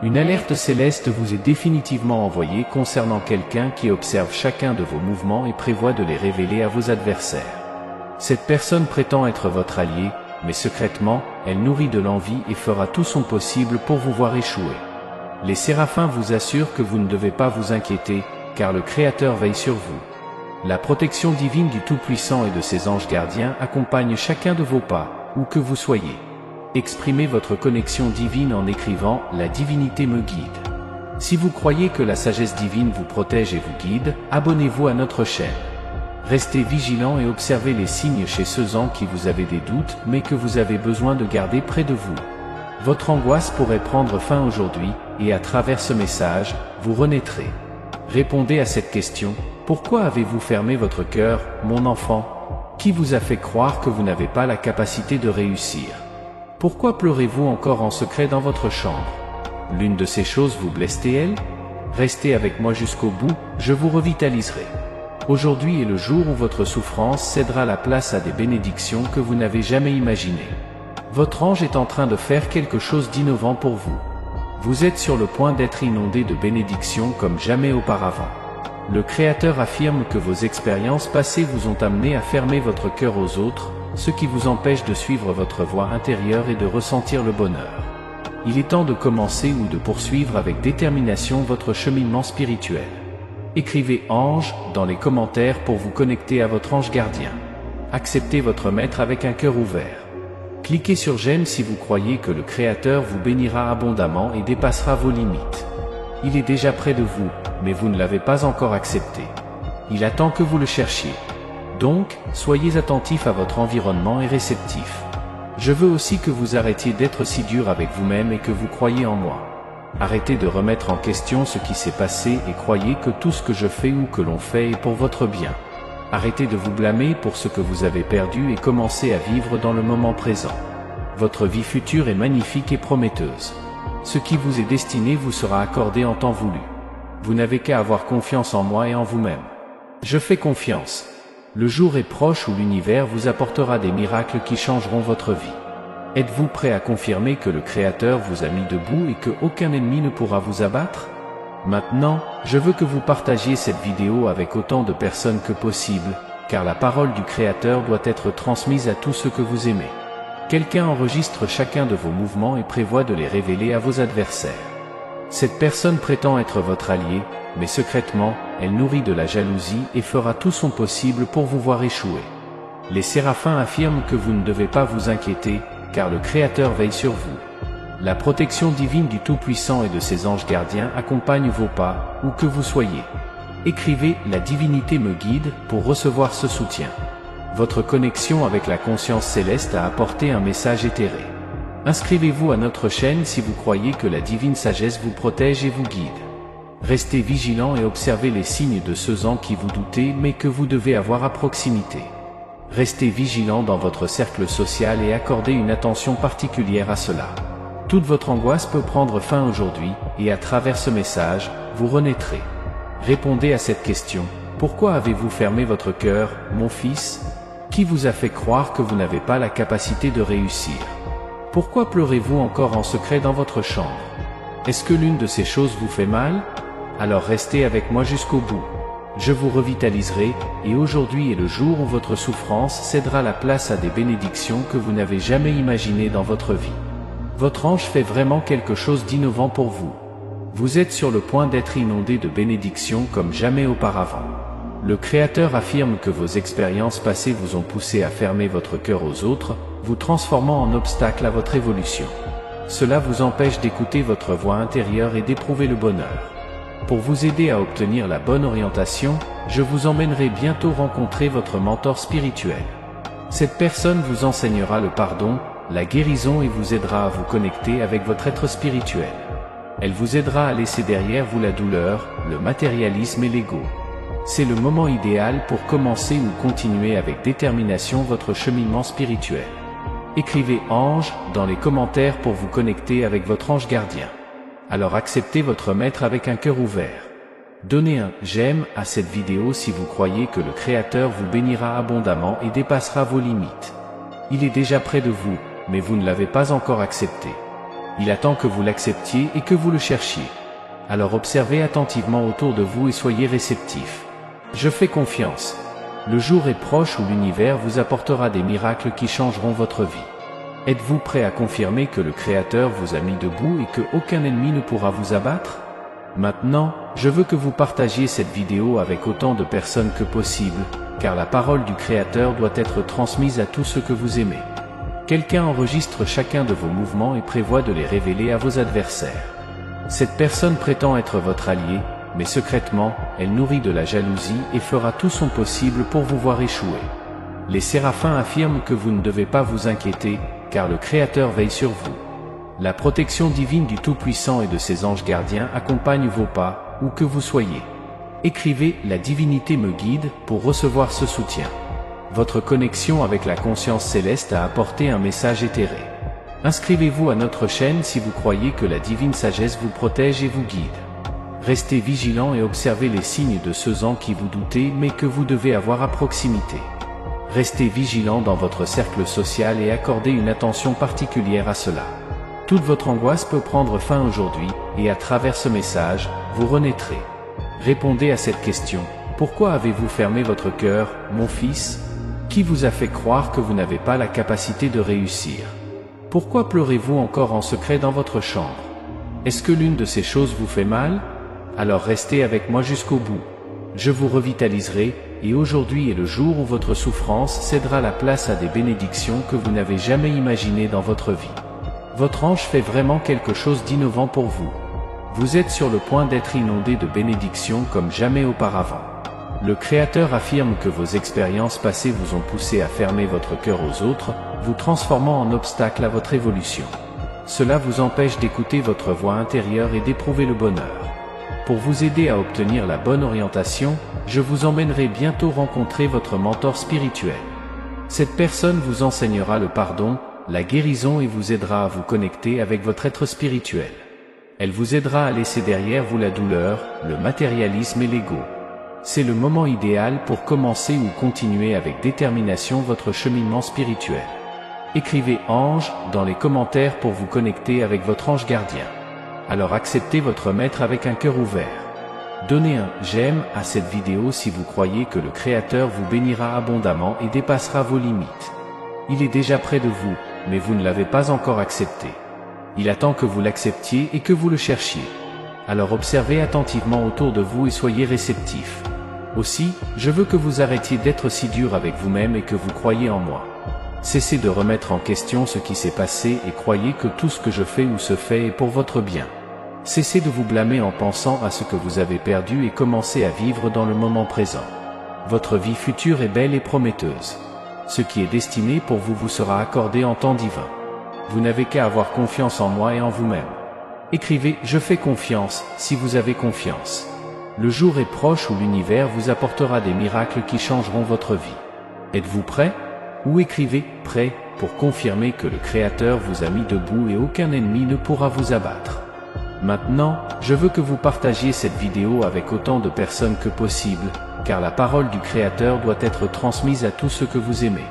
Une alerte céleste vous est définitivement envoyée concernant quelqu'un qui observe chacun de vos mouvements et prévoit de les révéler à vos adversaires. Cette personne prétend être votre allié, mais secrètement, elle nourrit de l'envie et fera tout son possible pour vous voir échouer. Les séraphins vous assurent que vous ne devez pas vous inquiéter, car le Créateur veille sur vous. La protection divine du Tout-Puissant et de ses anges gardiens accompagne chacun de vos pas, où que vous soyez. Exprimez votre connexion divine en écrivant « La divinité me guide ». Si vous croyez que la sagesse divine vous protège et vous guide, abonnez-vous à notre chaîne. Restez vigilant et observez les signes chez ceux en qui vous avez des doutes, mais que vous avez besoin de garder près de vous. Votre angoisse pourrait prendre fin aujourd'hui, et à travers ce message, vous renaîtrez. Répondez à cette question: pourquoi avez-vous fermé votre cœur, mon enfant? Qui vous a fait croire que vous n'avez pas la capacité de réussir? Pourquoi pleurez-vous encore en secret dans votre chambre? L'une de ces choses vous blesse-t-elle? Restez avec moi jusqu'au bout, je vous revitaliserai. Aujourd'hui est le jour où votre souffrance cédera la place à des bénédictions que vous n'avez jamais imaginées. Votre ange est en train de faire quelque chose d'innovant pour vous. Vous êtes sur le point d'être inondé de bénédictions comme jamais auparavant. Le Créateur affirme que vos expériences passées vous ont amené à fermer votre cœur aux autres, ce qui vous empêche de suivre votre voie intérieure et de ressentir le bonheur. Il est temps de commencer ou de poursuivre avec détermination votre cheminement spirituel. Écrivez « Ange » dans les commentaires pour vous connecter à votre ange gardien. Acceptez votre maître avec un cœur ouvert. Cliquez sur « J'aime » si vous croyez que le Créateur vous bénira abondamment et dépassera vos limites. Il est déjà près de vous, mais vous ne l'avez pas encore accepté. Il attend que vous le cherchiez. Donc, soyez attentif à votre environnement et réceptif. Je veux aussi que vous arrêtiez d'être si dur avec vous-même et que vous croyiez en moi. Arrêtez de remettre en question ce qui s'est passé et croyez que tout ce que je fais ou que l'on fait est pour votre bien. Arrêtez de vous blâmer pour ce que vous avez perdu et commencez à vivre dans le moment présent. Votre vie future est magnifique et prometteuse. Ce qui vous est destiné vous sera accordé en temps voulu. Vous n'avez qu'à avoir confiance en moi et en vous-même. Je fais confiance. Le jour est proche où l'univers vous apportera des miracles qui changeront votre vie. Êtes-vous prêt à confirmer que le Créateur vous a mis debout et que aucun ennemi ne pourra vous abattre? Maintenant, je veux que vous partagiez cette vidéo avec autant de personnes que possible, car la parole du Créateur doit être transmise à tous ceux que vous aimez. Quelqu'un enregistre chacun de vos mouvements et prévoit de les révéler à vos adversaires. Cette personne prétend être votre allié, mais secrètement, elle nourrit de la jalousie et fera tout son possible pour vous voir échouer. Les séraphins affirment que vous ne devez pas vous inquiéter, car le Créateur veille sur vous. La protection divine du Tout-Puissant et de ses anges gardiens accompagne vos pas, où que vous soyez. Écrivez « La divinité me guide » pour recevoir ce soutien. Votre connexion avec la conscience céleste a apporté un message éthéré. Inscrivez-vous à notre chaîne si vous croyez que la divine sagesse vous protège et vous guide. Restez vigilant et observez les signes de ceux en qui vous doutez mais que vous devez avoir à proximité. Restez vigilant dans votre cercle social et accordez une attention particulière à cela. Toute votre angoisse peut prendre fin aujourd'hui, et à travers ce message, vous renaîtrez. Répondez à cette question: pourquoi avez-vous fermé votre cœur, mon fils? Qui vous a fait croire que vous n'avez pas la capacité de réussir? Pourquoi pleurez-vous encore en secret dans votre chambre? Est-ce que l'une de ces choses vous fait mal? Alors restez avec moi jusqu'au bout. Je vous revitaliserai, et aujourd'hui est le jour où votre souffrance cédera la place à des bénédictions que vous n'avez jamais imaginées dans votre vie. Votre ange fait vraiment quelque chose d'innovant pour vous. Vous êtes sur le point d'être inondé de bénédictions comme jamais auparavant. Le Créateur affirme que vos expériences passées vous ont poussé à fermer votre cœur aux autres, vous transformant en obstacle à votre évolution. Cela vous empêche d'écouter votre voix intérieure et d'éprouver le bonheur. Pour vous aider à obtenir la bonne orientation, je vous emmènerai bientôt rencontrer votre mentor spirituel. Cette personne vous enseignera le pardon, la guérison et vous aidera à vous connecter avec votre être spirituel. Elle vous aidera à laisser derrière vous la douleur, le matérialisme et l'ego. C'est le moment idéal pour commencer ou continuer avec détermination votre cheminement spirituel. Écrivez « Ange » dans les commentaires pour vous connecter avec votre ange gardien. Alors acceptez votre maître avec un cœur ouvert. Donnez un « j'aime » à cette vidéo si vous croyez que le Créateur vous bénira abondamment et dépassera vos limites. Il est déjà près de vous, mais vous ne l'avez pas encore accepté. Il attend que vous l'acceptiez et que vous le cherchiez. Alors observez attentivement autour de vous et soyez réceptifs. Je fais confiance. Le jour est proche où l'univers vous apportera des miracles qui changeront votre vie. Êtes-vous prêt à confirmer que le Créateur vous a mis debout et que aucun ennemi ne pourra vous abattre? Maintenant, je veux que vous partagiez cette vidéo avec autant de personnes que possible, car la parole du Créateur doit être transmise à tous ceux que vous aimez. Quelqu'un enregistre chacun de vos mouvements et prévoit de les révéler à vos adversaires. Cette personne prétend être votre allié, mais secrètement, elle nourrit de la jalousie et fera tout son possible pour vous voir échouer. Les séraphins affirment que vous ne devez pas vous inquiéter, car le Créateur veille sur vous. La protection divine du Tout-Puissant et de ses anges gardiens accompagne vos pas, où que vous soyez. Écrivez « La divinité me guide » pour recevoir ce soutien. Votre connexion avec la conscience céleste a apporté un message éthéré. Inscrivez-vous à notre chaîne si vous croyez que la divine sagesse vous protège et vous guide. Restez vigilant et observez les signes de ceux en qui vous doutez mais que vous devez avoir à proximité. Restez vigilant dans votre cercle social et accordez une attention particulière à cela. Toute votre angoisse peut prendre fin aujourd'hui, et à travers ce message, vous renaîtrez. Répondez à cette question. Pourquoi avez-vous fermé votre cœur, mon fils? Qui vous a fait croire que vous n'avez pas la capacité de réussir? Pourquoi pleurez-vous encore en secret dans votre chambre? Est-ce que l'une de ces choses vous fait mal? Alors restez avec moi jusqu'au bout. Je vous revitaliserai, et aujourd'hui est le jour où votre souffrance cédera la place à des bénédictions que vous n'avez jamais imaginées dans votre vie. Votre ange fait vraiment quelque chose d'innovant pour vous. Vous êtes sur le point d'être inondé de bénédictions comme jamais auparavant. Le Créateur affirme que vos expériences passées vous ont poussé à fermer votre cœur aux autres, vous transformant en obstacle à votre évolution. Cela vous empêche d'écouter votre voix intérieure et d'éprouver le bonheur. Pour vous aider à obtenir la bonne orientation, je vous emmènerai bientôt rencontrer votre mentor spirituel. Cette personne vous enseignera le pardon, la guérison et vous aidera à vous connecter avec votre être spirituel. Elle vous aidera à laisser derrière vous la douleur, le matérialisme et l'ego. C'est le moment idéal pour commencer ou continuer avec détermination votre cheminement spirituel. Écrivez « Ange » dans les commentaires pour vous connecter avec votre ange gardien. Alors acceptez votre maître avec un cœur ouvert. Donnez un « j'aime » à cette vidéo si vous croyez que le Créateur vous bénira abondamment et dépassera vos limites. Il est déjà près de vous, mais vous ne l'avez pas encore accepté. Il attend que vous l'acceptiez et que vous le cherchiez. Alors observez attentivement autour de vous et soyez réceptifs. Aussi, je veux que vous arrêtiez d'être si dur avec vous-même et que vous croyiez en moi. Cessez de remettre en question ce qui s'est passé et croyez que tout ce que je fais ou se fait est pour votre bien. Cessez de vous blâmer en pensant à ce que vous avez perdu et commencez à vivre dans le moment présent. Votre vie future est belle et prometteuse. Ce qui est destiné pour vous vous sera accordé en temps divin. Vous n'avez qu'à avoir confiance en moi et en vous-même. Écrivez « Je fais confiance » si vous avez confiance. Le jour est proche où l'univers vous apportera des miracles qui changeront votre vie. Êtes-vous prêt? Ou écrivez « Prêt » pour confirmer que le Créateur vous a mis debout et aucun ennemi ne pourra vous abattre. Maintenant, je veux que vous partagiez cette vidéo avec autant de personnes que possible, car la parole du Créateur doit être transmise à tous ceux que vous aimez.